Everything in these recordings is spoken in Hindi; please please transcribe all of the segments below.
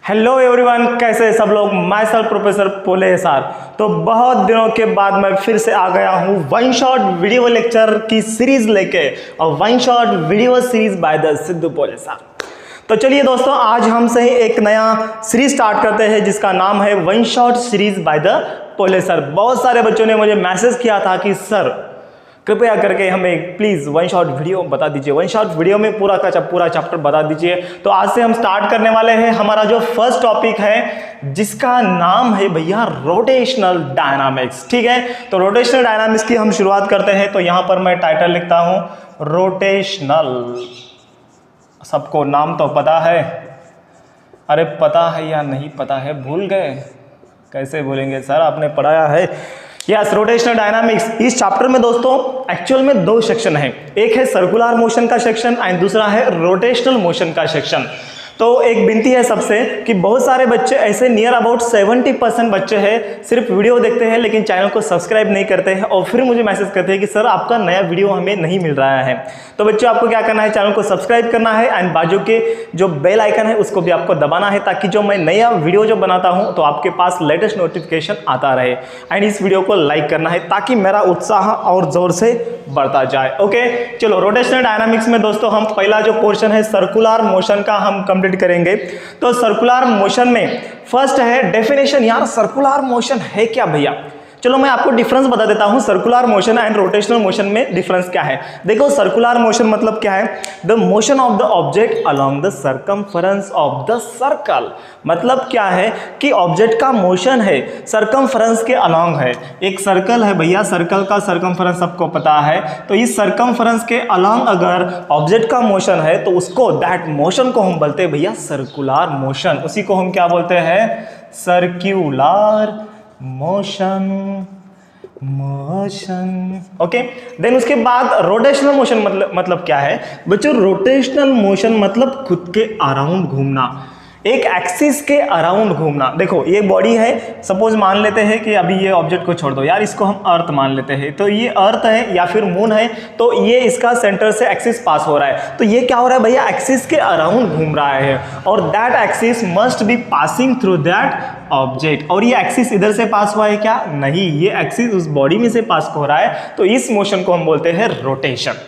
हेलो एवरीवन, कैसे सब लोग। माई सेल्फ प्रोफेसर पोले सर। तो बहुत दिनों के बाद मैं फिर से आ गया हूँ वन शॉट वीडियो लेक्चर की सीरीज लेके, और one shot video series by the Sidhu पोले सर। तो चलिए दोस्तों, आज हमसे एक नया सीरीज स्टार्ट करते हैं जिसका नाम है one shot series by the पोले सर। बहुत सारे बच्चों ने मुझे मैसेज किया था कि सर कृपया करके हमें प्लीज़ वन शॉट वीडियो बता दीजिए, वन शॉट वीडियो में पूरा का पूरा चैप्टर बता दीजिए। तो आज से हम स्टार्ट करने वाले हैं। हमारा जो फर्स्ट टॉपिक है जिसका नाम है भैया रोटेशनल डायनामिक्स। ठीक है, तो रोटेशनल डायनामिक्स की हम शुरुआत करते हैं। तो यहाँ पर मैं टाइटल लिखता हूँ रोटेशनल। सबको नाम तो पता है, अरे पता है या नहीं पता है, भूल गए? कैसे भूलेंगे सर, आपने पढ़ाया है। Yes, rotational dynamics. इस चैप्टर में दोस्तों एक्चुअल में दो सेक्शन है, एक है सर्कुलर मोशन का सेक्शन एंड दूसरा है रोटेशनल मोशन का सेक्शन। तो एक विनती है सबसे कि बहुत सारे बच्चे ऐसे नियर अबाउट 70% बच्चे हैं सिर्फ वीडियो देखते हैं लेकिन चैनल को सब्सक्राइब नहीं करते हैं, और फिर मुझे मैसेज करते हैं कि सर आपका नया वीडियो हमें नहीं मिल रहा है। तो बच्चों आपको क्या करना है, चैनल को सब्सक्राइब करना है एंड बाजू के जो बेल आइकन है उसको भी आपको दबाना है, ताकि जो मैं नया वीडियो जो बनाता हूँ तो आपके पास लेटेस्ट नोटिफिकेशन आता रहे। एंड इस वीडियो को लाइक करना है ताकि मेरा उत्साह और जोर से बढ़ता जाए। ओके, चलो रोटेशनल डायनामिक्स में दोस्तों हम पहला जो पोर्शन है सर्कुलर मोशन का हम कंप्लीट करेंगे। तो सर्कुलर मोशन में फर्स्ट है डेफिनेशन। यार सर्कुलर मोशन है क्या भैया? चलो मैं आपको डिफरेंस बता देता हूं, circular motion and rotational motion में डिफरेंस क्या है। देखो सर्कुलर मोशन मतलब क्या है, the motion of the object along the circumference of the circle. मतलब क्या है कि ऑब्जेक्ट का मोशन है सर्कमफरेंस के अलोंग है। एक सर्कल है भैया, सर्कल का सर्कमफरेंस सबको पता है। तो इस सर्कमफरेंस के अलोंग अगर ऑब्जेक्ट का मोशन है तो उसको दैट मोशन को हम बोलते हैं भैया सर्कुलर मोशन। उसी को हम क्या बोलते हैं, सर्क्यूलर मोशन। ओके, देन उसके बाद रोटेशनल मोशन मतलब क्या है बच्चों? रोटेशनल मोशन मतलब खुद के अराउंड घूमना, एक एक्सिस के अराउंड घूमना। देखो ये बॉडी है, सपोज मान लेते हैं कि अभी ये ऑब्जेक्ट को छोड़ दो यार, इसको हम अर्थ मान लेते हैं। तो ये अर्थ है या फिर मून है, तो ये इसका सेंटर से एक्सिस पास हो रहा है। तो ये क्या हो रहा है भैया, एक्सिस के अराउंड घूम रहा है, और that axis must be passing through that object. और ये एक्सिस इधर से पास हुआ है क्या? नहीं, ये एक्सिस उस बॉडी में से पास हो रहा है। तो इस मोशन को हम बोलते हैं rotation.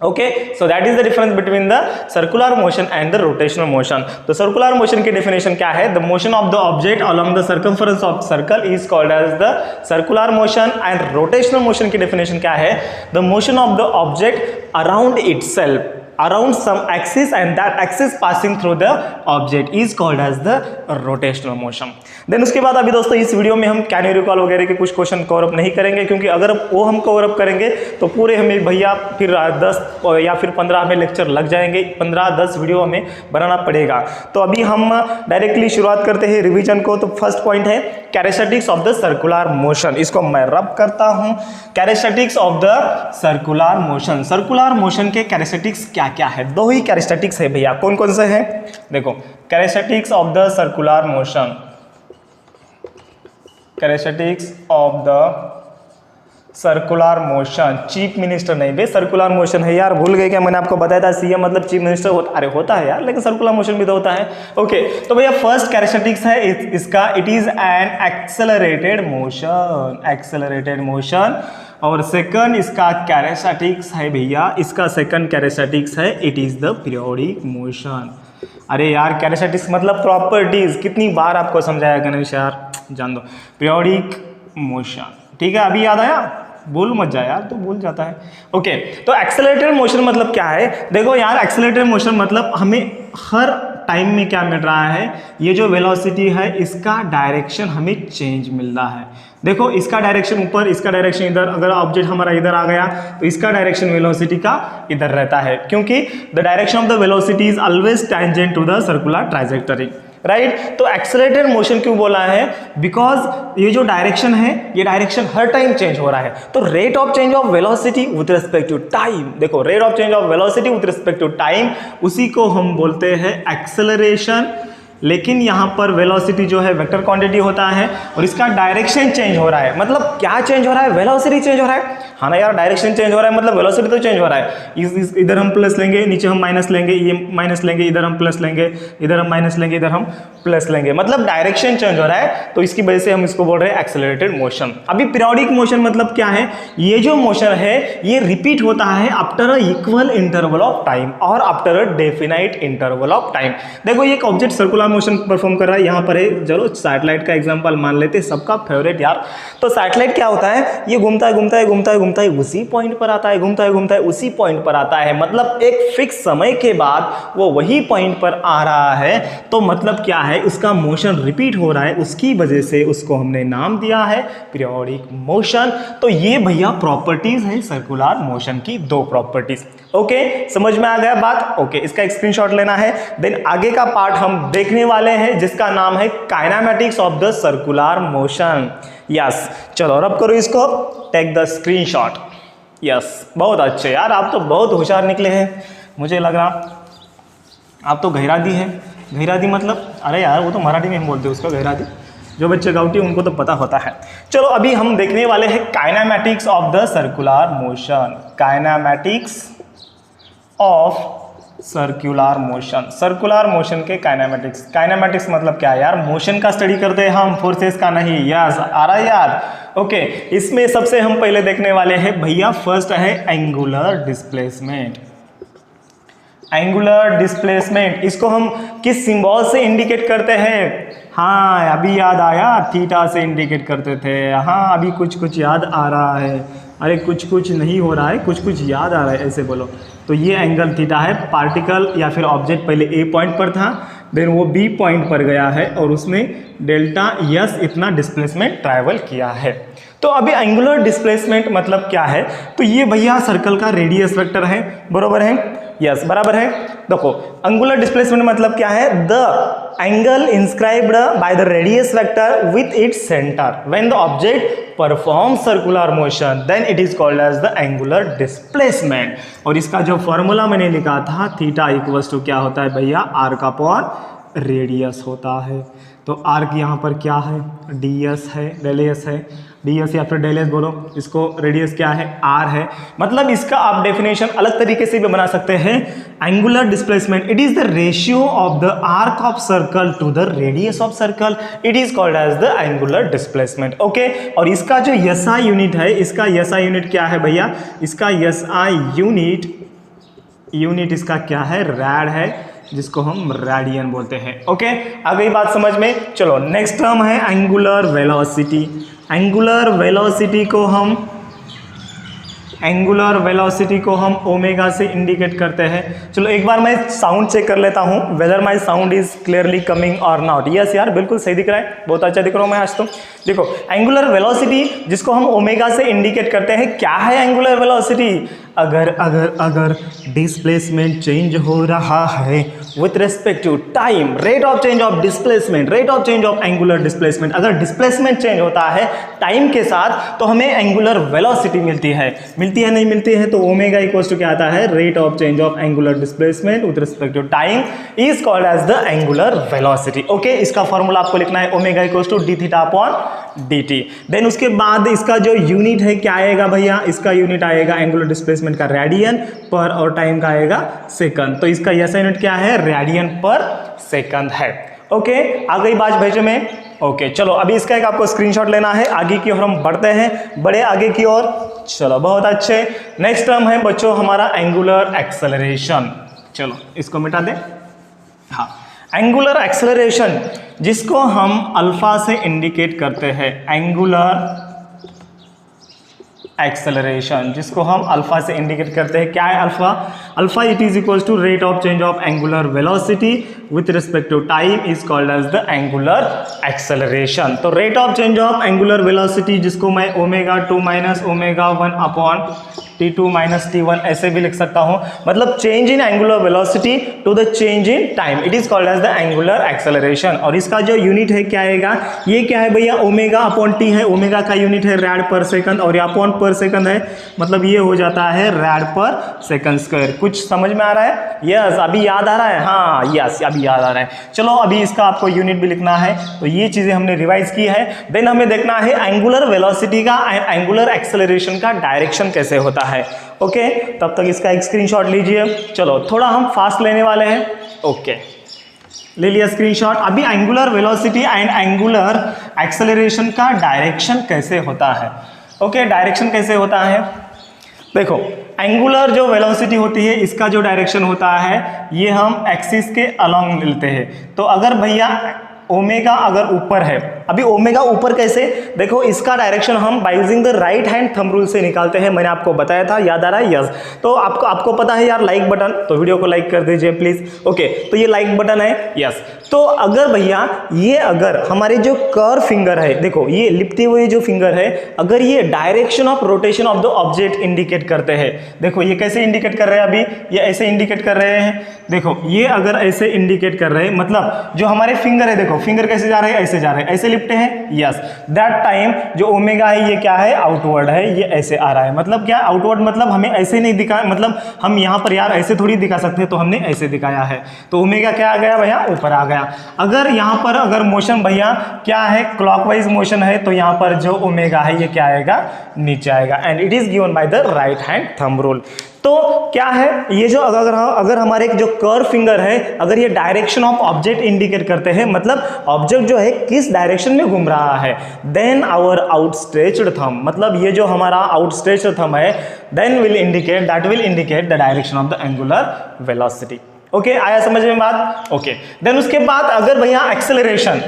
Okay, so that is the difference between the circular motion and the rotational motion. तो सर्कुलर मोशन की डेफिनेशन क्या है? The motion of the object along the circumference of circle is called as the circular motion. And rotational motion की डेफिनेशन क्या है? The motion of the object around itself, around some axis and that axis passing through the object is called as the rotational motion. Then उसके बाद अभी दोस्तों इस वीडियो में हम कैन यू रिकॉल वगैरह के कुछ क्वेश्चन कवर अप नहीं करेंगे, क्योंकि अगर वो हम कवर अप करेंगे तो पूरे हमें भैया फिर 10 या फिर 15 हमें लेक्चर लग जाएंगे, 15-10 वीडियो हमें बनाना पड़ेगा। तो अभी हम डायरेक्टली शुरुआत करते हैं रिविजन को। तो फर्स्ट पॉइंट है characteristics of the circular motion. इसको मैं रब करता हूँ, characteristics of the circular motion. Circular motion के कैरेक्टरिस्टिक्स क्या क्या है? दो ही कैरेक्टरिस्टिक्स है भैया। कौन कौन से हैं? देखो, characteristics of the circular motion, characteristics of the circular motion. Chief minister नहीं बे, सर्कुलर मोशन है यार, भूल गए क्या? मैंने आपको बताया था सीएम मतलब चीफ मिनिस्टर होता, अरे होता है यार, लेकिन सर्कुलर मोशन भी तो होता है। ओके, तो भैया फर्स्ट कैरेक्टरिस्टिक्स है इसका, it is an accelerated motion, accelerated motion. और सेकंड इसका कैरेक्टरिस्टिक्स है भैया, इसका सेकंड कैरेक्टरिस्टिक्स है it is the periodic motion. अरे यार कैरेक्टरिस्टिक्स मतलब प्रॉपर्टीज, कितनी बार आपको समझाया गणेश यार, जान दो। पीरियोडिक मोशन, ठीक है, अभी याद आया? भूल मत जाए यार, तो भूल जाता है। ओके, तो एक्सेलरेटेड मोशन मतलब क्या है? देखो यार, एक्सेलरेटेड मोशन मतलब हमें हर टाइम में क्या मिल रहा है, ये जो वेलोसिटी है इसका डायरेक्शन हमें चेंज मिल रहा है। देखो इसका डायरेक्शन ऊपर, इसका डायरेक्शन इधर, अगर ऑब्जेक्ट हमारा इधर आ गया तो इसका डायरेक्शन वेलोसिटी का इधर रहता है, क्योंकि the direction of the velocity is always tangent to the circular trajectory, right. तो एक्सेलरेटेड मोशन क्यों बोला है? बिकॉज ये जो डायरेक्शन है ये डायरेक्शन हर टाइम चेंज हो रहा है। तो rate of change of velocity with respect to time, देखो rate of change of velocity with respect to time, उसी को हम बोलते हैं एक्सेलरेशन लेकिन यहाँ पर वेलोसिटी जो है वेक्टर क्वांटिटी होता है और इसका डायरेक्शन चेंज हो रहा है। मतलब क्या चेंज हो रहा है? वेलोसिटी चेंज हो रहा है। हाँ ना यार, डायरेक्शन चेंज हो रहा है मतलब वेलोसिटी तो चेंज हो रहा है। इधर हम प्लस लेंगे, नीचे हम माइनस लेंगे, ये माइनस लेंगे, इधर हम प्लस लेंगे, इधर हम माइनस लेंगे, इधर हम प्लस लेंगे, मतलब डायरेक्शन चेंज हो रहा है। तो इसकी वजह से हम इसको बोल रहे हैं एक्सेलरेटेड मोशन। अभी पीरियोडिक मोशन मतलब क्या है? ये जो मोशन है ये रिपीट होता है after a equal interval of time और after a definite interval of time. देखो ये एक ऑब्जेक्ट सर्कुलर मोशन परफॉर्म कर रहा है, यहाँ पर है, चलो सैटेलाइट का एग्जांपल मान लेते हैं, सबका फेवरेट यार। तो सैटेलाइट क्या होता है? ये घूमता है घूमता है घूमता है घूमता है उसी पॉइंट पर आता है, घूमता है घूमता है उसी पॉइंट पर आता है, मतलब एक फिक्स समय के बाद वो वही पॉइंट पर आ रहा है। तो मतलब क्या है? उसका मोशन रिपीट हो रहा है, उसकी वजह से उसको हमने नाम दिया है पीरियोडिक मोशन। तो ये भैया प्रॉपर्टीज है सर्कुलर मोशन की, दो प्रॉपर्टीज। ओके, समझ में आ गया बात? ओके, इसका एक स्क्रीनशॉट लेना है। देन आगे का पार्ट हम देखने वाले हैं जिसका नाम है kinematics of the circular motion. Yes, चलो रब करो इसको, टेक द स्क्रीनशॉट। यस, बहुत अच्छे यार, आप तो बहुत होशियार निकले हैं, मुझे लग रहा आप तो गहरादी है। गहरादी मतलब, अरे यार वो तो मराठी में हम बोलते हैं उसका गहरादी, जो बच्चे गाउटी उनको तो पता होता है। चलो अभी हम देखने वाले हैं kinematics of the circular motion. Kinematics of circular motion, circular motion के काइनेमैटिक्स। काइनेमैटिक्स मतलब क्या है यार? मोशन का स्टडी करते हैं हम, फोर्सेस का नहीं। यस, आ रहा है याद? ओके, इसमें सबसे हम पहले देखने वाले हैं भैया, फर्स्ट है एंगुलर डिस्प्लेसमेंट। एंगुलर डिस्प्लेसमेंट, इसको हम किस सिंबल से इंडिकेट करते हैं? हाँ अभी याद आया, थीटा से इंडिकेट करते थे। हाँ अभी कुछ कुछ याद आ रहा है। अरे कुछ कुछ नहीं हो रहा है, कुछ कुछ याद आ रहा है, ऐसे बोलो। तो ये एंगल थीटा है। पार्टिकल या फिर ऑब्जेक्ट पहले ए पॉइंट पर था, देन वो बी पॉइंट पर गया है और उसमें डेल्टा यस इतना डिस्प्लेसमेंट ट्रैवल किया है। तो अभी एंगुलर डिस्प्लेसमेंट मतलब क्या है? तो ये भैया सर्कल का रेडियस वेक्टर है, बराबर है? यस, बराबर है। देखो एंगुलर डिस्प्लेसमेंट मतलब क्या है? The angle inscribed by the radius vector with its centre when the object performs circular motion then it is called as the angular displacement. और इसका जो फॉर्मूला मैंने लिखा था, थीटा इक्वल्स टू क्या होता है भैया? आर्क अपॉन रेडियस होता है। तो आर्क यहाँ पर क्या है? डी एस है, डेल एस है, डी एस या फिर डेल एस बोलो, इसको रेडियस क्या है? आर है। मतलब इसका आप डेफिनेशन अलग तरीके से भी बना सकते हैं। Angular displacement, it is the ratio of the arc of circle to the radius of circle, it is called as the angular displacement. Okay, और इसका जो एसआई यूनिट है, इसका एसआई यूनिट क्या है भैया? इसका एसआई यूनिट इसका क्या है? रैड है, जिसको हम रेडियन बोलते हैं। ओके, आ गई बात समझ में? चलो नेक्स्ट टर्म है एंगुलर वेलोसिटी। एंगुलर वेलोसिटी को हम ओमेगा से इंडिकेट करते हैं। चलो एक बार मैं साउंड चेक कर लेता हूँ, whether my sound is clearly coming और नॉट। यस यार, बिल्कुल सही दिख रहा है, बहुत अच्छा दिख रहा हूँ मैं आज तो। देखो एंगुलर वेलोसिटी जिसको हम ओमेगा से इंडिकेट करते हैं, क्या है एंगुलर वेलोसिटी? अगर डिस्प्लेसमेंट चेंज हो रहा है with respect to time, rate of change of displacement, rate of change of angular displacement, अगर डिस्प्लेसमेंट चेंज होता है टाइम के साथ तो हमें एंगुलर वेलोसिटी मिलती है। नहीं मिलती है तो ओमेगा इक्वल्स टू क्या आता है? Rate of change of angular displacement with respect to time is called as the angular velocity. Okay, इसका फॉर्मूला आपको लिखना है omega equals to d theta upon d t. Then उसके बाद इसका जो यूनिट है क्या आएगा भैया? इसका यूनिट आएगा एंगुलर डिस्प्लेसमेंट का रेडियन पर और टाइम का आएगा सेकंड। तो इसका ऐसा यूनिट क्या है? रेडियन पर सेकंड है। ओके, आ गई बात भेजे में? ओके, चलो अभी इसका एक आपको स्क्रीनशॉट लेना है। आगे की ओर हम बढ़ते हैं, बड़े आगे की ओर। चलो बहुत अच्छे। नेक्स्ट टर्म है बच्चों हमारा एंगुलर एक्सेलरेशन। चलो इसको मिटा दें। हाँ, एंगुलर एक्सेलरेशन जिसको हम अल्फा से इंडिकेट करते हैं, एंगुलर एक्सेलरेशन जिसको हम अल्फा से इंडिकेट करते हैं। क्या है alpha? Alpha it is equals to rate of change of angular velocity with respect to time is called as the angular acceleration. तो rate of change of angular velocity जिसको मैं omega 2 minus omega 1 upon t2 minus t1 ऐसे भी लिख सकता हूँ, मतलब change in angular velocity to the change in time, it is called as the angular acceleration. और इसका जो यूनिट है क्या आएगा, ये क्या है भैया, ओमेगा अपॉन टी है, ओमेगा का यूनिट है रैड पर सेकंड और ये अपॉन पर सेकंड है, मतलब ये हो जाता है रैड पर सेकंड स्क्वायर। कुछ समझ में आ रहा है? यस, अभी याद आ रहा है? हाँ यस, अभी याद आ रहा है। चलो अभी इसका आपको यूनिट भी लिखना है, तो ये चीजें हमने रिवाइज की है। देन हमें देखना है एंगुलर वेलोसिटी का एंड एंगुलर एक्सेलरेशन का डायरेक्शन कैसे होता है। ओके, तब तक इसका एक स्क्रीनशॉट लीजिए। चलो थोड़ा हम फास्ट लेने वाले हैं। ओके, ले लिया स्क्रीनशॉट। अभी angular velocity and angular acceleration का डायरेक्शन कैसे होता है। ओके, डायरेक्शन कैसे होता है, देखो एंगुलर जो वेलोसिटी होती है इसका जो डायरेक्शन होता है ये हम एक्सिस के अलोंग लेते हैं। तो अगर भैया ओमेगा अगर ऊपर है, अभी ओमेगा ऊपर कैसे, देखो इसका डायरेक्शन हम by using the right hand thumb rule से निकालते हैं, मैंने आपको बताया था, याद आ रहा है? यस। तो आपको पता है यार लाइक बटन, तो वीडियो को लाइक कर दीजिए प्लीज। ओके, तो ये लाइक बटन है। यस, तो अगर भैया ये अगर हमारे जो कर्व फिंगर है, देखो ये लिपटे हुए जो फिंगर है, अगर ये direction of rotation of the object indicate करते हैं, देखो ये कैसे इंडिकेट कर रहे हैं, अभी ये ऐसे इंडिकेट कर रहे हैं, देखो ये अगर ऐसे इंडिकेट कर रहे हैं, मतलब जो हमारे फिंगर है, देखो फिंगर कैसे जा रहे हैं, ऐसे जा रहे हैं, ऐसे लिपटे हैं। यस, दैट टाइम जो ओमेगा है ये क्या है, आउटवर्ड है, ये ऐसे आ रहा है। मतलब क्या आउटवर्ड, मतलब हमें ऐसे नहीं दिखा, मतलब हम यहाँ पर यार ऐसे थोड़ी दिखा सकते हैं, तो हमने ऐसे दिखाया है, तो ओमेगा क्या आ गया भैया, ऊपर आ गया। अगर यहाँ पर अगर मोशन भैया क्या है, क्लॉकवाइज मोशन है, तो यहाँ पर जो ओमेगा है ये क्या आएगा, नीचे आएगा। And it is given by the right hand thumb rule. तो क्या है ये जो अगर हमारे जो कर्व फिंगर है, अगर ये डायरेक्शन ऑफ ऑब्जेक्ट इंडिकेट करते हैं, मतलब ऑब्जेक्ट जो है किस डायरेक्शन में घूम रहा है, देन आवर आउटस्ट्रेच्ड थंब, मतलब ये जो हमारा आउटस्ट्रेच्ड थंब है, then will indicate the direction of the angular velocity. Okay, आया समझ में बात? ओके, देन उसके बाद अगर भैया एक्सेलरेशन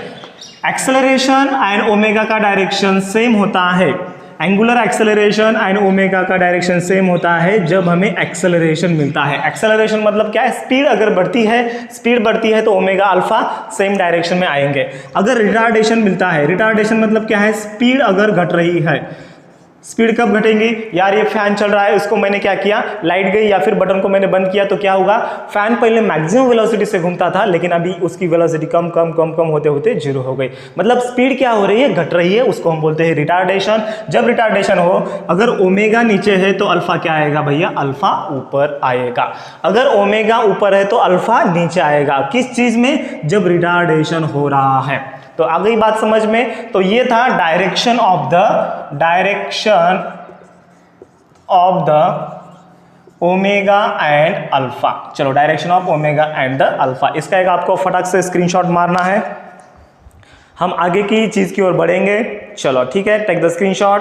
एंड ओमेगा का डायरेक्शन सेम होता है, एंगुलर एक्सेलरेशन एंड ओमेगा का डायरेक्शन सेम होता है जब हमें एक्सेलरेशन मिलता है। एक्सेलरेशन मतलब क्या है, स्पीड अगर बढ़ती है तो ओमेगा अल्फा सेम डायरेक्शन में आएंगे। अगर रिटार्डेशन मिलता है, रिटार्डेशन मतलब क्या है, स्पीड अगर घट रही है, स्पीड कब घटेंगी यार, ये फैन चल रहा है, उसको मैंने क्या किया, लाइट गई या फिर बटन को मैंने बंद किया, तो क्या होगा, फैन पहले मैक्सिमम वेलोसिटी से घूमता था, लेकिन अभी उसकी वेलोसिटी कम होते होते जीरो हो गई, मतलब स्पीड क्या हो रही है, घट रही है, उसको हम बोलते हैं रिटार्डेशन। जब रिटार्डेशन हो, अगर ओमेगा नीचे है तो अल्फा क्या आएगा भैया, अल्फा ऊपर आएगा। अगर ओमेगा ऊपर है तो अल्फा नीचे आएगा, किस चीज में, जब रिटार्डेशन हो रहा है। तो आ गई बात समझ में? तो ये था direction of the omega and alpha. चलो, direction of omega and the alpha, इसका एक आपको फटाक से स्क्रीनशॉट मारना है, हम आगे की चीज की ओर बढ़ेंगे। चलो ठीक है, टेक द स्क्रीनशॉट।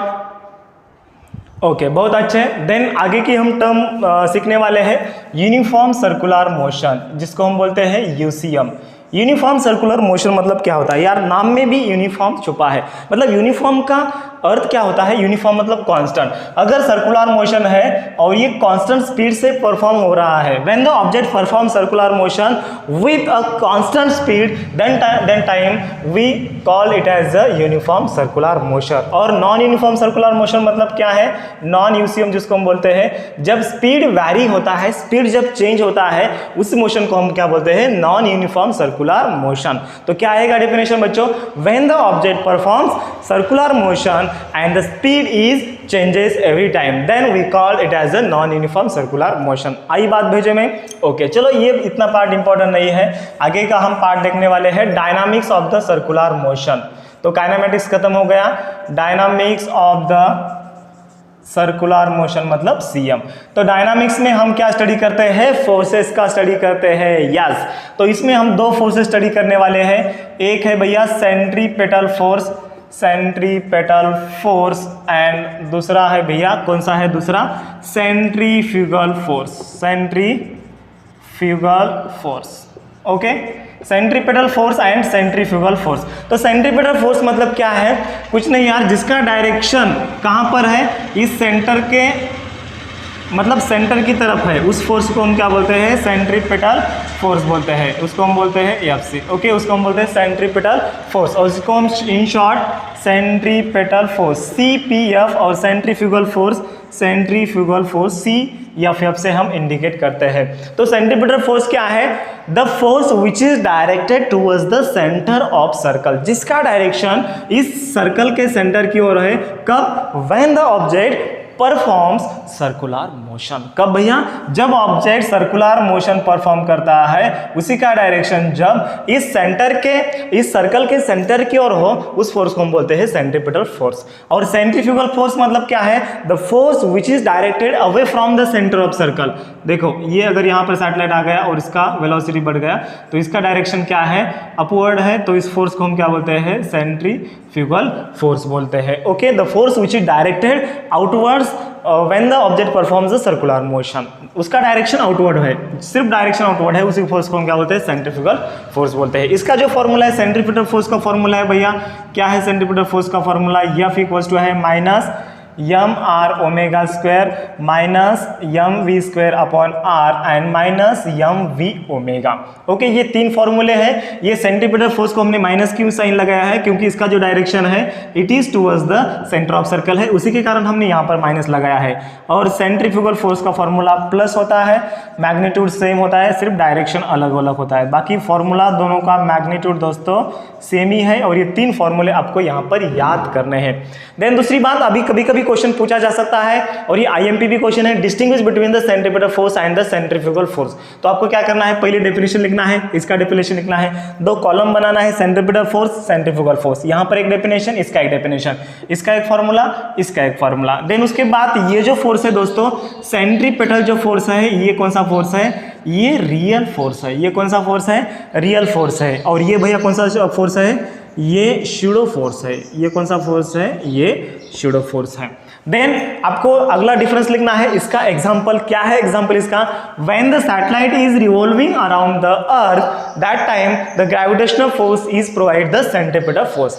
ओके, बहुत अच्छे। देन आगे की हम टर्म सीखने वाले हैं यूनिफॉर्म सर्कुलर मोशन, जिसको हम बोलते हैं यूसीएम। यूनिफॉर्म सर्कुलर मोशन मतलब क्या होता है यार, नाम में भी यूनिफॉर्म छुपा है, मतलब यूनिफॉर्म का अर्थ क्या होता है, यूनिफॉर्म मतलब कांस्टेंट। अगर सर्कुलर मोशन है और ये कांस्टेंट स्पीड से परफॉर्म हो रहा है, when the object perform circular motion with a constant speed, then time we call it as a uniform circular motion. और नॉन यूनिफॉर्म सर्कुलर मोशन मतलब क्या है, नॉन यूसीएम जिसको हम बोलते हैं, जब स्पीड वैरी होता है, स्पीड जब चेंज होता है, उस मोशन को हम क्या बोलते हैं, नॉन यूनिफॉर्म सर्कुलर मोशन। तो क्या आएगा डेफिनेशन बच्चों, when the object performs circular motion and the speed is changes every time, then we call it as a non uniform circular motion। आई बात भेजे में? ओके, चलो ये इतना पार्ट इंपॉर्टेंट नहीं है, आगे का हम पार्ट देखने वाले हैं dynamics of the circular motion. तो काइनेमेटिक्स खत्म हो गया, dynamics of the circular motion मतलब सीएम। तो डायनामिक्स में हम क्या स्टडी करते हैं, फोर्सेस का स्टडी करते हैं। यस, तो इसमें हम दो फोर्सेस स्टडी करने वाले हैं, एक है भैया सेंट्रीपेटल फोर्स एंड दूसरा है भैया, कौन सा है दूसरा, centrifugal force. Okay, centripetal force and centrifugal force. तो सेंट्रीपेटल फोर्स मतलब क्या है, कुछ नहीं यार, जिसका डायरेक्शन कहाँ पर है, इस सेंटर के मतलब सेंटर की तरफ है, उस फोर्स को हम क्या बोलते हैं, सेंट्रीपिटल फोर्स बोलते हैं, उसको हम बोलते हैं एफसी। ओके, उसको हम बोलते हैं सेंट्रीपिटल फोर्स, और उसको हम in short centripetal force CPF और सेंट्रीफ्यूगल फोर्स CFF से हम इंडिकेट करते हैं। तो सेंट्रीपिटल फोर्स क्या है, the force which is directed towards the centre of circle, जिसका डायरेक्शन इस सर्कल के सेंटर की ओर है। कब, when the object performs circular motion. कब भैया, जब ऑब्जेक्ट सर्कुलर मोशन परफॉर्म करता है, उसी का डायरेक्शन जब इस सर्कल के सेंटर की ओर हो, उस फोर्स को हम बोलते हैं सेंट्रीपिटल फोर्स। और सेंट्रीफ्यूगल फोर्स मतलब क्या है, the force which is directed away from the centre of circle. देखो ये अगर यहाँ पर सैटेलाइट आ गया और इसका वेलोसिटी बढ़ गया, तो इसका डायरेक्शन क्या है, अपवर्ड है, तो इस फोर्स को हम क्या बोलते हैं, सेंट्रीफ्यूगल फोर्स बोलते हैं। Okay, the force which is directed outwards when the object performs the circular motion, उसका डायरेक्शन आउटवर्ड है, सिर्फ डायरेक्शन आउटवर्ड है, उसी फोर्स को हम क्या बोलते हैं, सेंट्रीफ्यूगल फोर्स बोलते हैं। इसका जो फॉर्मूला है सेंट्रीपिटल फोर्स का फॉर्मूला है भैया, क्या है सेंट्रीपिटल फोर्स का फॉर्मूला, F इक्वल्स टू है minus mr² minus mv² upon r and minus mv ω। Okay, ये तीन फॉर्मूले हैं। ये सेंट्रीपिटल फोर्स को हमने माइनस क्यों साइन लगाया है, क्योंकि इसका जो डायरेक्शन है it is towards the centre of circle है, उसी के कारण हमने यहाँ पर माइनस लगाया है। और सेंट्रीफ्यूगल फोर्स का फॉर्मूला प्लस होता है, मैग्नीट्यूड सेम होता है, सिर्फ डायरेक्शन अलग अलग होता है। बाकी फॉर्मूला दोनों का मैग्नीट्यूड दोस्तों सेम ही है, और ये तीन फॉर्मूले आपको यहाँ पर याद करने हैं। देन दूसरी बात, अभी कभी कभी क्वेश्चन पूछा जा सकता है, और ये IMP भी क्वेश्चन है, distinguish between the centripetal force and the centrifugal force. तो आपको क्या करना है, पहले डेफिनेशन लिखना है, इसका डेफिनेशन लिखना है, दो कॉलम बनाना है, सेंट्रीपिटल फोर्स, सेंट्रीफ्यूगल फोर्स, यहाँ पर एक डेफिनेशन, इसका एक डेफिनेशन, इसका एक फॉर्मूला, इसका एक फॉर्मूला। देन उसके बाद ये जो फोर्स है दोस्तों, सेंट्रीपिटल जो फोर्स है, ये कौन सा फोर्स है, ये रियल फोर्स है। ये कौन सा फोर्स है, रियल फोर्स है। और ये भैया कौन सा फोर्स है, ये शूडो फोर्स है। ये कौन सा फोर्स है, ये शूडो फोर्स है। देन आपको अगला डिफरेंस लिखना है, इसका एग्जांपल क्या है, एग्जांपल इसका, when the satellite is revolving around the earth that time the gravitational force is provide the centripetal force.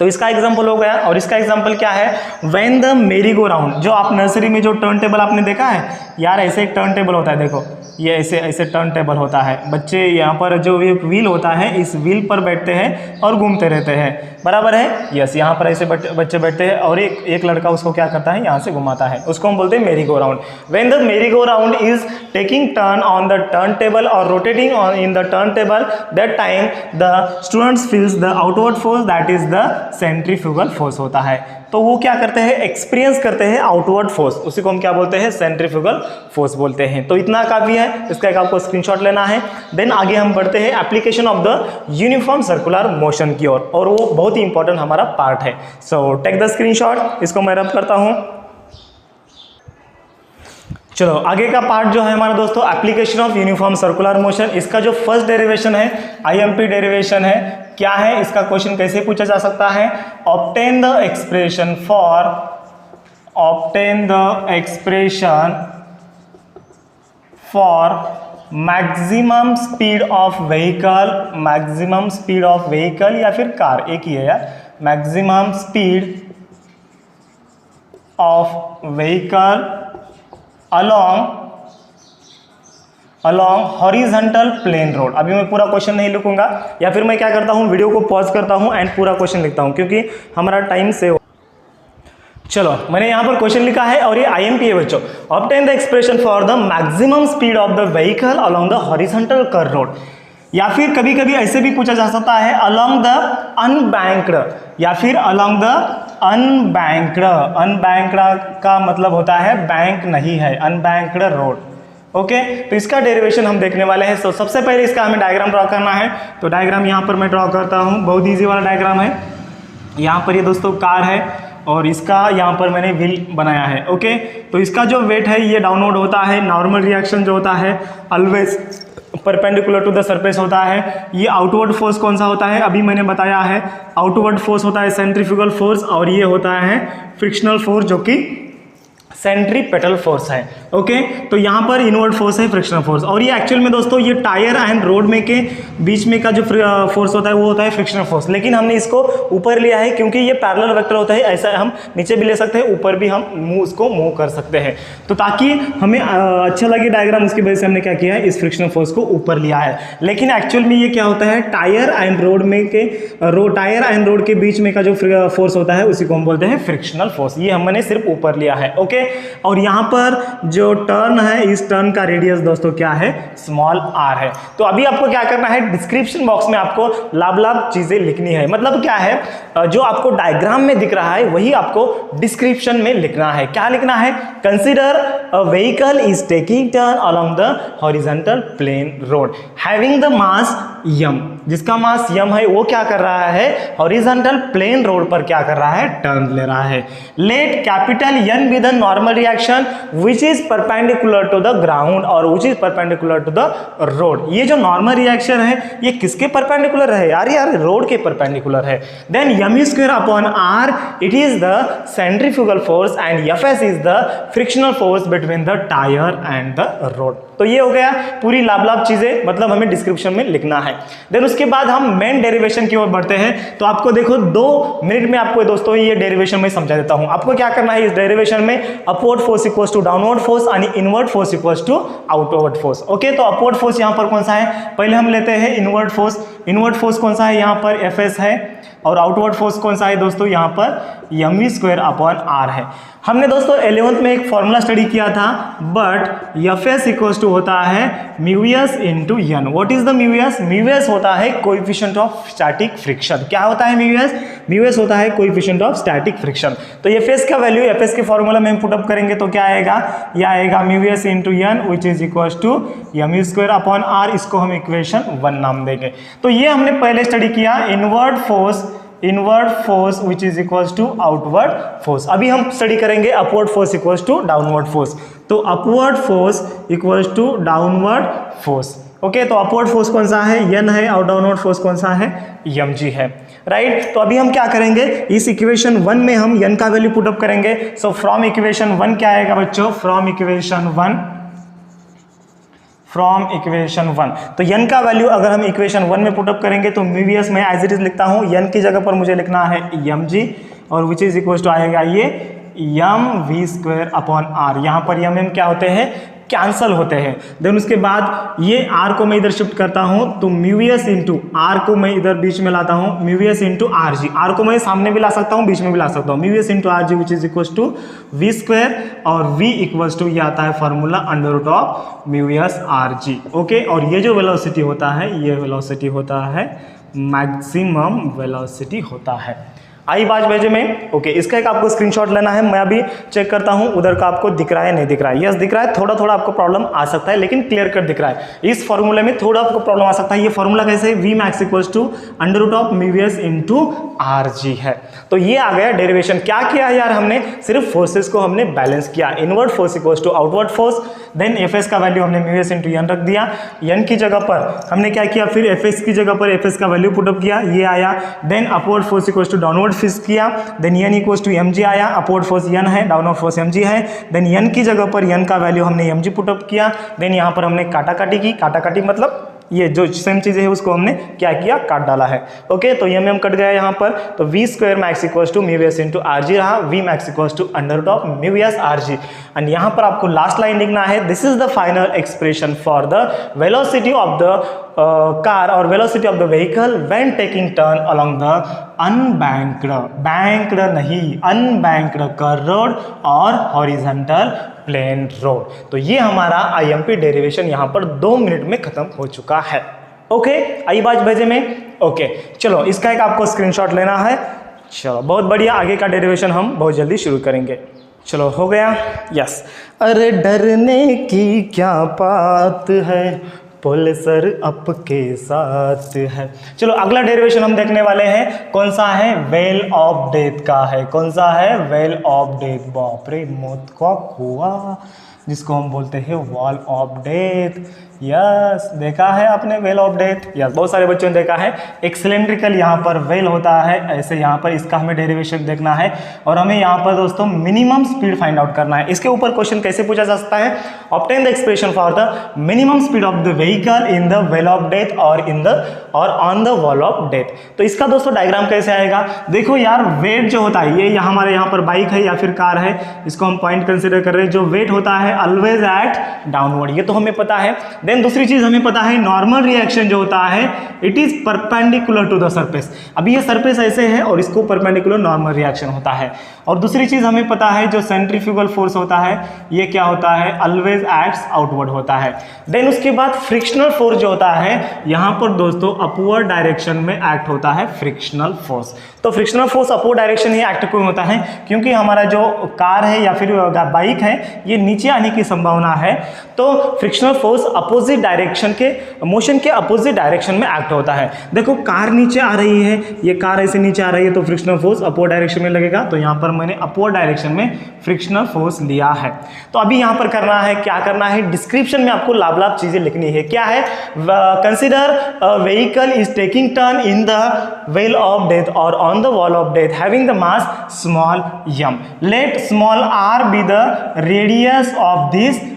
तो इसका एग्जांपल हो गया। और इसका एग्जांपल क्या है, when the merry go round, जो आप नर्सरी में जो टर्न टेबल आपने देखा है यार, ऐसे एक टर्न टेबल होता है, देखो ये ऐसे ऐसे टर्न टेबल होता है, बच्चे यहाँ पर जो एक व्हील होता है, इस व्हील पर बैठते हैं और घूमते रहते हैं, बराबर है, यस, यहाँ पर ऐसे बच्चे बैठते हैं और एक लड़का उसको क्या करता है, यहाँ से घुमाता है, उसको हम बोलते हैं मेरी go round. When the merry go round is taking turn on the turn table और rotating on in the turn table, that time the students feels the outward force, that is the centrifugal force होता है। तो वो क्या करते हैं, एक्सपीरियंस करते हैं आउटवर्ड फोर्स, उसी को हम क्या बोलते हैं, सेंट्रीफ्यूगल फोर्स बोलते हैं। तो इतना काफी है, इसका एक आपको स्क्रीनशॉट लेना है। देन आगे हम बढ़ते हैं application of the uniform circular motion की ओर, और वो बहुत ही इंपॉर्टेंट हमारा पार्ट है। सो टेक द स्क्रीनशॉट, इसको मैं रब करता हूं। चलो आगे का पार्ट जो है हमारा दोस्तों, application of uniform circular motion. इसका जो फर्स्ट डेरिवेशन है, IMP डेरिवेशन है, क्या है इसका क्वेश्चन कैसे पूछा जा सकता है, obtain the expression for maximum speed of vehicle, या फिर कार, एक ही है यार, maximum speed of vehicle along horizontal plane road। अभी मैं पूरा क्वेश्चन नहीं लिखूंगा, या फिर मैं क्या करता हूँ, वीडियो को पॉज करता हूँ एंड पूरा क्वेश्चन लिखता हूँ, क्योंकि हमारा टाइम सेव। चलो मैंने यहाँ पर क्वेश्चन लिखा है और ये IMP है बच्चों। Obtain the expression for the maximum speed of the vehicle along the horizontal curve road, या फिर कभी कभी ऐसे भी पूछा जा सकता है अलोंग द अनबैंक्ड, या फिर अलोंग द अनबैंक्ड। अनबैंक्ड का मतलब होता है बैंक नहीं है, अनबैंक्ड रोड। ओके, तो इसका डेरिवेशन हम देखने वाले हैं। तो सबसे पहले इसका हमें डायग्राम ड्रॉ करना है। तो डायग्राम यहाँ पर मैं ड्रॉ करता हूँ, बहुत ईजी वाला डायग्राम है। यहाँ पर ये दोस्तों कार है और इसका यहाँ पर मैंने व्हील बनाया है। ओके, तो इसका जो वेट है ये डाउनवर्ड होता है, नॉर्मल रिएक्शन जो होता है always perpendicular to the surface होता है। ये आउटवर्ड फोर्स कौन सा होता है, अभी मैंने बताया है, आउटवर्ड फोर्स होता है सेंट्रीफ्यूगल फोर्स, और ये होता है फ्रिक्शनल फोर्स जो कि सेंट्रीपिटल फोर्स है। ओके, तो यहाँ पर इनवर्ड फोर्स है फ्रिक्शनल फोर्स, और ये एक्चुअल में दोस्तों ये टायर एंड रोड में के बीच में का जो फोर्स होता है वो होता है फ्रिक्शनल फोर्स, लेकिन हमने इसको ऊपर लिया है क्योंकि ये पैरेलल वेक्टर होता है। ऐसा हम नीचे भी ले सकते हैं, ऊपर भी हम उसको मूव कर सकते हैं, तो ताकि हमें अच्छा लगे डायग्राम, उसकी वजह से हमने क्या किया है, इस फ्रिक्शनल फोर्स को ऊपर लिया है। लेकिन एक्चुअल में ये क्या होता है, टायर एंड रोड में के टायर एंड रोड के बीच में का जो फोर्स होता है उसी को हम बोलते हैं फ्रिक्शनल फोर्स। ये हमने सिर्फ ऊपर लिया है। ओके, और यहाँ पर जो टर्न है, इस टर्न का रेडियस दोस्तों क्या है, स्मॉल r है। तो अभी आपको क्या करना है, डिस्क्रिप्शन बॉक्स में आपको लाभ लाभ चीजें लिखनी है। मतलब क्या है, जो आपको डायग्राम में दिख रहा है वही आपको डिस्क्रिप्शन में लिखना है। क्या लिखना है, consider a vehicle is taking turn along the horizontal plane road having the mass m, जिसका मास m है वो क्या कर रहा है, हॉरिजॉन्टल प्लेन रोड पर क्या कर रहा है, टर्न ले रहा है। Let capital N be the normal reaction which is perpendicular to the ground और which is perpendicular to the road. ये जो नॉर्मल रिएक्शन है ये किसके परपेंडिकुलर है यार, रोड के परपेंडिकुलर है। Then m square upon r, it is the centrifugal force and Fs is the frictional force between the tyre and the road. तो ये हो गया पूरी लाभ लाभ चीजें, मतलब हमें डिस्क्रिप्शन में लिखना है। देन उसके बाद हम मेन डेरिवेशन की ओर बढ़ते हैं। तो आपको देखो 2 मिनट में आपको दोस्तों ये डेरिवेशन में समझा देता हूं। आपको क्या करना है इस डेरिवेशन में, upward force equals to downward force आणि inward force equals to outward force. Okay, तो अपवर्ड फोर्स यहां पर कौन सा है, पहले हम लेते हैं इनवर्ड फोर्स। इनवर्ड फोर्स कौन सा है, यहां पर Fs है, और आउटवर्ड फोर्स कौन सा है दोस्तों, यहां पर m स्क्वायर अपॉन r है। हमने दोस्तों 11th में एक फॉर्मूला स्टडी किया था, बट Fs इक्वल्स टू होता है mu s into n। What is the mu s, mu s होता है कोएफिशिएंट ऑफ स्टैटिक फ्रिक्शन। क्या होता है म्यूएस, म्यूएस होता है कोएफिशिएंट ऑफ स्टैटिक फ्रिक्शन। तो Fs का वैल्यू Fs के फॉर्मूला में हम पुट अप करेंगे तो क्या आएगा, यह आएगा mu s into n which is equals to m square upon r। इसको हम इक्वेशन 1 नाम देंगे। तो ये हमने पहले स्टडी किया inward force which is equals to outward force. अभी हम स्टडी करेंगे upward force equals to downward force. तो upward force equals to downward force. Okay, तो अपवर्ड फोर्स कौन सा है, n है, और डाउनवर्ड फोर्स कौन सा है, mg है, राइट। तो अभी हम क्या करेंगे, इस इक्वेशन 1 में हम n का वैल्यू पुट अप करेंगे। सो फ्रॉम इक्वेशन 1 क्या आएगा बच्चों, फ्रॉम इक्वेशन 1, तो n का वैल्यू अगर हम इक्वेशन 1 में पुटअप करेंगे तो म्यूएस में एज इट इज लिखता हूं, n की जगह पर मुझे लिखना है mg, और विच इज इक्वल टू आएगा ये mv स्क्वायर अपॉन r। यहाँ पर m क्या होते हैं, कैंसल होते हैं। देन उसके बाद ये r को मैं इधर शिफ्ट करता हूं, तो म्यूएस इंटू r को मैं इधर बीच में लाता हूं, म्यूएस इंटू rg। r को मैं सामने भी ला सकता हूं, बीच में भी ला सकता हूं, mu s into rg which is equal to v square, और v इक्वल्स टू ये आता है formula under root of mu s rg। Okay, और ये जो वेलोसिटी होता है, ये वेलोसिटी होता है मैक्सिमम वेलोसिटी होता है। आई बात भेजे में। ओके, इसका एक आपको स्क्रीनशॉट लेना है। मैं अभी चेक करता हूं उधर का आपको दिख रहा है नहीं दिख रहा है। यस दिख रहा है, थोड़ा थोड़ा आपको प्रॉब्लम आ सकता है, लेकिन क्लियर कट दिख रहा है। इस फॉर्मूले में थोड़ा आपको प्रॉब्लम आ सकता है। ये फॉर्मूला कैसे है, v max equals to under root of mu s into rg है। तो ये आ गया डेरिवेशन। क्या किया यार, हमने सिर्फ फोर्सेस को हमने बैलेंस किया। Inward force equals to outward force, then Fs का वैल्यू हमने म्यूएस इंटू n रख दिया। n की जगह पर हमने क्या किया, फिर Fs की जगह पर Fs का वैल्यू पुटअप किया, ये आया। Then upward force equals to downward force किया, then n equals to mg आया। अपवर्ड फोर्स n है, डाउनवर्ड फोर्स mg है। देन n की जगह पर n का वैल्यू हमने mg पुटअप किया। देन यहाँ पर हमने काटाकाटी की, काटाकाटी मतलब ये जो सेम चीज़ है उसको हमने क्या किया, काट डाला है। ओके, तो m कट गया यहाँ पर, तो v square max equals to mu s into rg रहा, v max equals to under root of mu s rg। And यहाँ पर आपको लास्ट लाइन लिखना है, this is the final expression for the velocity of the car और velocity of the vehicle when taking turn along the unbanked, banked नहीं, अनबैंक्ड कर्व रोड और हॉरिजॉन्टल प्लेन रोड। तो ये हमारा आईएमपी डेरिवेशन यहाँ पर 2 मिनट में खत्म हो चुका है। ओके, आई बात भेजे में। ओके, चलो इसका एक आपको स्क्रीनशॉट लेना है। चलो बहुत बढ़िया, आगे का डेरिवेशन हम बहुत जल्दी शुरू करेंगे। चलो हो गया, यस। अरे डरने की क्या बात है, पुलिसर आपके साथ है। चलो अगला डेरिवेशन हम देखने वाले हैं, कौन सा है, वेल ऑफ डेथ का है। कौन सा है, वेल ऑफ डेथ। बाप रे, मौत का कुआं, जिसको हम बोलते हैं वॉल ऑफ डेथ। यस, देखा है आपने वेल ऑफ डेथ? यस, बहुत सारे बच्चों ने देखा है। एक सिलेंड्रिकल यहाँ पर वेल होता है, ऐसे यहाँ पर इसका हमें डेरिवेशन देखना है और हमें यहाँ पर दोस्तों मिनिमम स्पीड फाइंड आउट करना है। इसके ऊपर क्वेश्चन कैसे पूछा जा सकता है? Obtain the expression for the minimum speed of the vehicle in the well of death और on the wall of death. तो इसका दोस्तों डायग्राम कैसे आएगा? देखो यार, वेट जो होता है, ये हमारे यहाँ पर बाइक है या फिर कार है, इसको हम पॉइंट कंसिडर कर रहे हैं। जो वेट होता है ऑलवेज एट डाउनवर्ड, ये तो हमें पता है। देन दूसरी चीज हमें पता है नॉर्मल रिएक्शन जो होता है it is perpendicular to the surface. अभी ये सरफेस ऐसे है और इसको परपेंडिकुलर नॉर्मल रिएक्शन होता है। और दूसरी चीज हमें पता है जो सेंट्रीफ्यूगल फोर्स होता है ये क्या होता है? ऑलवेज एक्ट्स आउटवर्ड होता है। देन उसके बाद फ्रिक्शनल फोर्स जो होता है यहाँ पर दोस्तों अपवर्ड डायरेक्शन में एक्ट होता है फ्रिक्शनल फोर्स। तो फ्रिक्शनल फोर्स अपवर्ड डायरेक्शन ही एक्ट क्यों होता है? क्योंकि हमारा जो कार है या फिर बाइक है ये नीचे आने की संभावना है, तो फ्रिक्शनल फोर्स अपोजिट डायरेक्शन के मोशन के अपोजिट डायरेक्शन में एक्ट होता है। देखो कार नीचे आ रही है, ये कार ऐसे नीचे आ रही है तो फ्रिक्शनल फोर्स अपवर्ड डायरेक्शन में लगेगा। तो यहाँ पर मैंने अपवर्ड डायरेक्शन में फ्रिक्शनल फोर्स लिया है। तो अभी यहाँ पर करना है, क्या करना है? डिस्क्रिप्शन में आपको लाभ लाभ चीजें लिखनी है। क्या है? Consider vehicle is taking turn in the well of death और on the wall of death having the mass small m। Let small r be the radius of this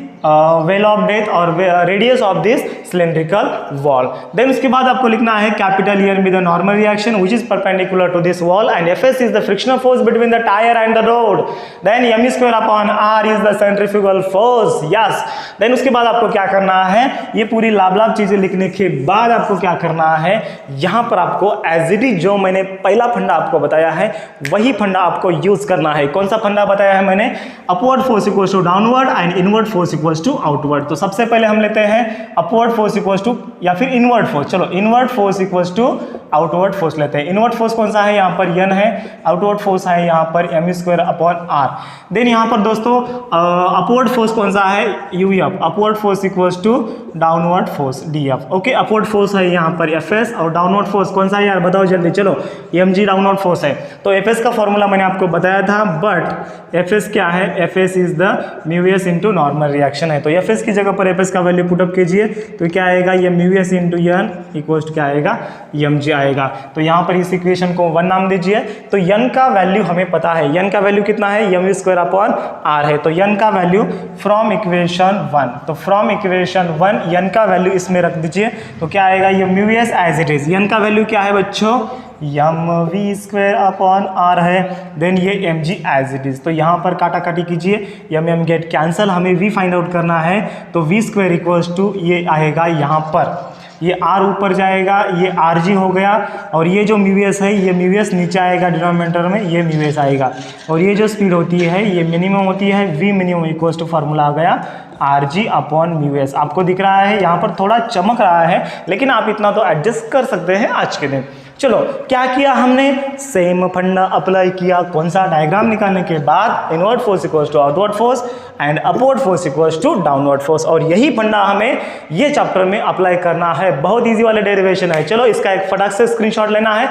well of death और radius of this cylindrical wall. Then उसके बाद आपको लिखना है capital R be the normal reaction which is perpendicular to this wall and Fs is the frictional force between the tyre and the road. Then m square upon r is the centrifugal force. Yes, then उसके बाद आपको क्या करना है? ये पूरी लाभ लाभ चीजें लिखने के बाद आपको क्या करना है? यहाँ पर आपको एज इट इज जो मैंने पहला फंडा आपको बताया है वही फंडा आपको यूज करना है। कौन सा फंडा बताया है मैंने? Upward force equals to downward and inward force equals to outward. तो सबसे पहले हम लेते हैं अपवर्ड फोर्स इक्वल्स टू या फिर इनवर्ड फोर्स। चलो inward force equals to outward force लेते हैं। इनवर्ड फोर्स कौन सा है? यहाँ पर n है। आउटवर्ड फोर्स है यहाँ पर m स्क्वायर अपॉन r। देन यहाँ पर दोस्तों अपवर्ड फोर्स कौन सा है? uf। Upward force equals to downward force df। Okay, upward force है यहाँ पर fs और डाउनवर्ड फोर्स कौन सा है यार? बताओ जल्दी। चलो mg डाउनवर्ड फोर्स है। तो fs का फॉर्मूला मैंने आपको बताया था, बट fs क्या है? fs is the mu s into normal reaction है। तो fs की जगह पर fs का वैल्यू पुटअप कीजिए तो क्या आएगा? ये mu s into n equals क्या आएगा? mg आएगा। तो यहाँ पर इस इक्वेशन को 1 नाम दीजिए। तो n का वैल्यू हमें पता है, n का वैल्यू कितना है? m स्क्वायर अपॉन r है। तो n का वैल्यू फ्रॉम इक्वेशन 1, तो फ्रॉम इक्वेशन 1 n का वैल्यू इसमें रख दीजिए तो क्या आएगा? ये mu s as it is. n का वैल्यू क्या है बच्चों? mv स्क्वायर अपॉन r है। देन ये mg एज इट इज। तो यहाँ पर काटा काटी कीजिए, m गेट कैंसल, हमें v फाइंड आउट करना है। तो v स्क्वायर इक्वल्स टू ये आएगा यहाँ पर, ये r ऊपर जाएगा, ये rg हो गया और ये जो म्यू s है ये म्यू s नीचे आएगा डिनोमिनेटर में, ये म्यू s आएगा। और ये जो स्पीड होती है ये मिनिमम होती है, v minimum equals to formula आ गया rg अपॉन म्यू s। आपको दिख रहा है यहाँ पर थोड़ा चमक रहा है, लेकिन आप इतना तो एडजस्ट कर सकते हैं आज के दिन। चलो क्या किया हमने? सेम फंडा अप्लाई किया। कौन सा? डायग्राम निकालने के बाद inward force equals to outward force and upward force equals to downward force. और यही फंडा हमें ये चैप्टर में अप्लाई करना है। बहुत इजी वाले डेरिवेशन है। चलो इसका एक फटाक से स्क्रीनशॉट लेना है,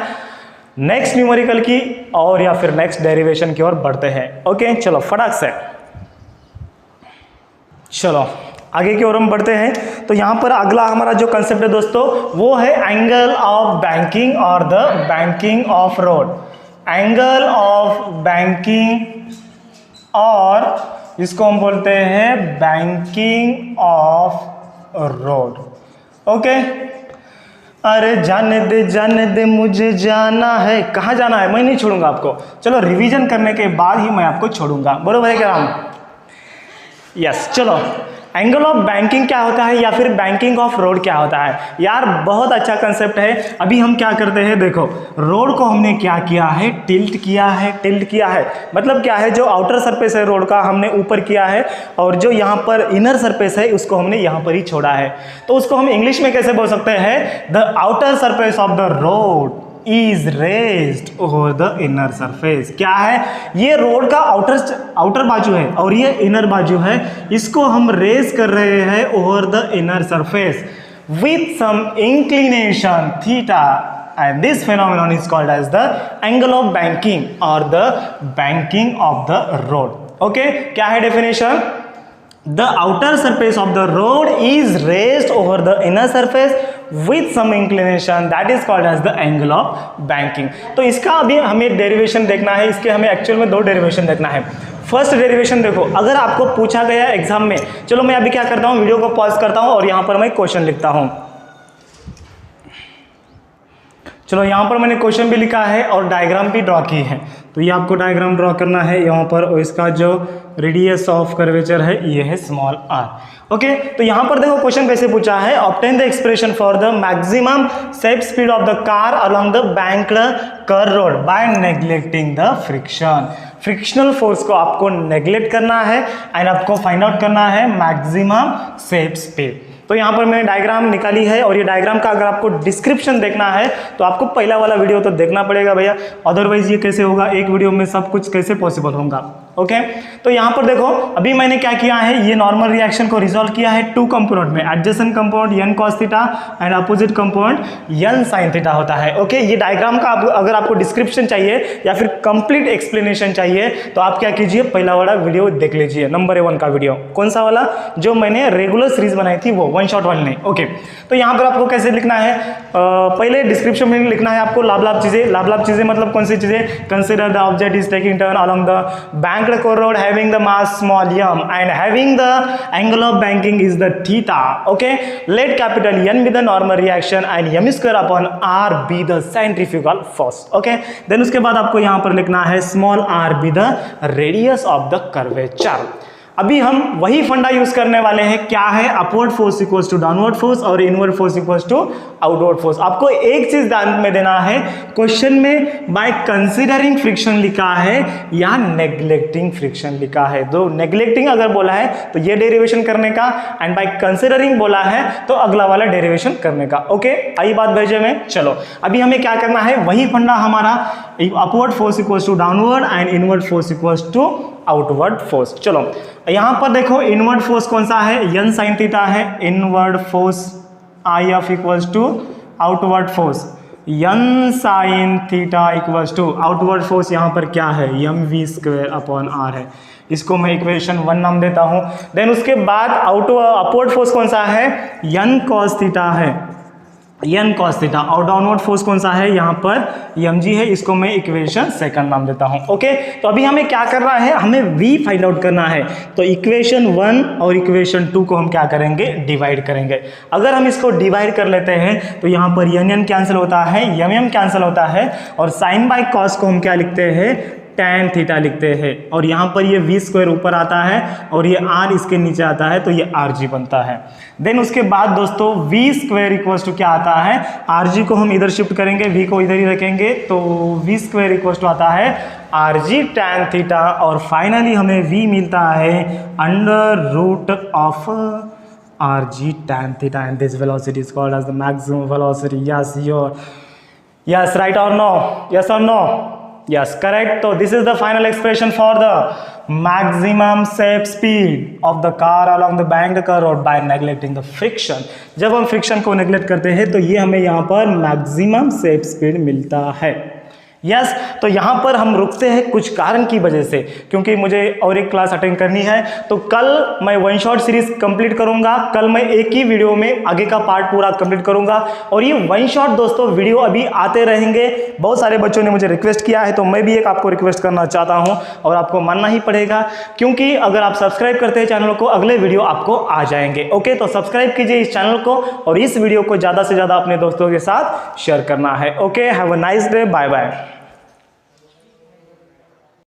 नेक्स्ट न्यूमेरिकल की और या फिर नेक्स्ट डेरिवेशन की ओर बढ़ते हैं। ओके चलो फटाक से, चलो आगे की ओर हम बढ़ते हैं। तो यहाँ पर अगला हमारा जो कंसेप्ट है दोस्तों वो है एंगल ऑफ बैंकिंग और the banking of road. Angle of banking और इसको हम बोलते हैं बैंकिंग ऑफ रोड। ओके, अरे जाने दे मुझे जाना है। कहाँ जाना है? मैं नहीं छोड़ूंगा आपको। चलो रिवीजन करने के बाद ही मैं आपको छोड़ूंगा, बरोबर है क्या? यस, चलो एंगल ऑफ बैंकिंग क्या होता है या फिर बैंकिंग ऑफ रोड क्या होता है? यार बहुत अच्छा कंसेप्ट है। अभी हम क्या करते हैं, देखो रोड को हमने क्या किया है? टिल्ट किया है। टिल्ट किया है मतलब क्या है? जो आउटर सरफेस है रोड का हमने ऊपर किया है और जो यहाँ पर इनर सरफेस है उसको हमने यहाँ पर ही छोड़ा है। तो उसको हम इंग्लिश में कैसे बोल सकते हैं? The outer surface of the road is raised over the inner surface. क्या है? ये रोड का आउटर बाजू है और ये इनर बाजू है, इसको हम रेज कर रहे हैं over the inner surface with some inclination theta and this phenomenon is called as the angle of banking or the banking of the road. Okay, क्या है definition? The outer surface of the road is raised over the inner surface with some inclination, that is called as the angle of banking। तो इसका अभी हमें डेरिवेशन देखना है, इसके हमें एक्चुअल में दो डेरिवेशन देखना है। फर्स्ट डेरिवेशन देखो, अगर आपको पूछा गया एग्जाम में, चलो मैं अभी क्या करता हूँ, वीडियो को पॉज करता हूँ और यहाँ पर मैं क्वेश्चन लिखता हूँ। चलो यहाँ पर मैंने क्वेश्चन भी लिखा है और डायग्राम भी ड्रॉ की है, तो ये आपको डायग्राम ड्रॉ करना है यहाँ पर, और इसका जो रेडियस ऑफ कर्वेचर है ये है स्मॉल आर। ओके, तो यहाँ पर देखो क्वेश्चन कैसे पूछा है, obtain the expression for the maximum safe speed of the car along the banked curve road by neglecting the friction. Frictional force को आपको नेग्लेक्ट करना है एंड आपको फाइंड आउट करना है मैक्सिमम सेफ स्पीड। तो यहाँ पर मैंने डायग्राम निकाली है, और ये डायग्राम का अगर आपको डिस्क्रिप्शन देखना है तो आपको पहला वाला वीडियो तो देखना पड़ेगा भैया, अदरवाइज ये कैसे होगा, एक वीडियो में सब कुछ कैसे पॉसिबल होगा। ओके, तो यहाँ पर देखो अभी मैंने क्या किया है, ये नॉर्मल रिएक्शन को रिजॉल्व किया है टू कंपोनेंट में, adjacent component n cos theta and opposite component n sin theta होता है। ओके, ये डायग्राम का अगर आपको डिस्क्रिप्शन चाहिए या फिर कंप्लीट एक्सप्लेनेशन चाहिए तो आप क्या कीजिए, पहला वाला वीडियो देख लीजिए, नंबर 1 का वीडियो। कौन सा वाला, जो मैंने रेगुलर सीरीज बनाई थी वो, वन शॉट वाली नहीं। ओके, तो यहाँ पर आपको कैसे लिखना है, पहले डिस्क्रिप्शन में लिखना है आपको लाभ चीजें मतलब कौन सी चीजें, consider the object is taking turn along the bank core road having the mass small m and having the angle of banking is the theta। okay, let capital N be the normal reaction and m square upon r be the centrifugal force। okay, then उसके बाद आपको यहाँ पर लिखना है small r be the radius of the curvature। अभी हम वही फंडा यूज करने वाले हैं, क्या है, upward force equals to downward force और inward force equals to outward force. आपको एक चीज ध्यान में देना है, क्वेश्चन में बाय कंसीडरिंग फ्रिक्शन लिखा है या नेग्लेक्टिंग फ्रिक्शन लिखा है। तो नेग्लेक्टिंग अगर बोला है तो ये डेरिवेशन करने का, एंड बाय कंसीडरिंग बोला है तो अगला वाला डेरिवेशन करने का। ओके, आई बात भेजे में। चलो अभी हमें क्या करना है, वही फंडा हमारा, upward force equals to downward and inward force equals to outward force. चलो यहां पर देखो इनवर्ड फोर्स कौन सा है, n sin थीटा है, inward force IF equals to outward force n sin theta equals to outward force, यहां पर क्या है, mv स्क्वायर अपॉन r है। इसको मैं इक्वेशन 1 नाम देता हूं। देन उसके बाद अपवर्ड फोर्स कौन सा है, n cos थीटा है, n cos थीटा, और डाउनवर्ड फोर्स कौन सा है, यहाँ पर mg है, इसको मैं इक्वेशन 2 नाम देता हूँ। ओके, तो अभी हमें क्या करना है, हमें v फाइंड आउट करना है। तो इक्वेशन 1 और इक्वेशन 2 को हम क्या करेंगे, डिवाइड करेंगे। अगर हम इसको डिवाइड कर लेते हैं तो यहाँ पर n कैंसिल होता है, m कैंसिल होता है, और साइन बाय कॉस को हम क्या लिखते हैं, tan थीटा लिखते हैं, और यहाँ पर ये v स्क्वायर ऊपर आता है और ये r इसके नीचे आता है, तो ये rg बनता है। देन उसके बाद दोस्तों v स्क्वायर इक्वल्स टू क्या आता है, rg को हम इधर शिफ्ट करेंगे, v को इधर ही रखेंगे, तो v स्क्वायर इक्वल्स टू आता है rg tan थीटा, और फाइनली हमें v मिलता है under root of rg tan theta, and this velocity is called as the maximum velocity. Yes right और नो, यस और नो, yes correct। तो this is the final expression for the maximum safe speed of the car along the banked curve road by neglecting the friction। जब हम फ्रिक्शन को नेग्लेक्ट करते हैं तो ये हमें यहाँ पर मैक्सिमम सेफ स्पीड मिलता है। यस तो यहाँ पर हम रुकते हैं कुछ कारण की वजह से, क्योंकि मुझे और एक क्लास अटेंड करनी है, तो कल मैं वन शॉट सीरीज कंप्लीट करूंगा। कल मैं एक ही वीडियो में आगे का पार्ट पूरा कंप्लीट करूंगा, और ये वन शॉट दोस्तों वीडियो अभी आते रहेंगे। बहुत सारे बच्चों ने मुझे रिक्वेस्ट किया है, तो मैं भी एक आपको रिक्वेस्ट करना चाहता हूँ, और आपको मानना ही पड़ेगा, क्योंकि अगर आप सब्सक्राइब करते हैं चैनल को, अगले वीडियो आपको आ जाएंगे। ओके, तो सब्सक्राइब कीजिए इस चैनल को, और इस वीडियो को ज़्यादा से ज़्यादा अपने दोस्तों के साथ शेयर करना है। Okay, have a nice day, bye bye.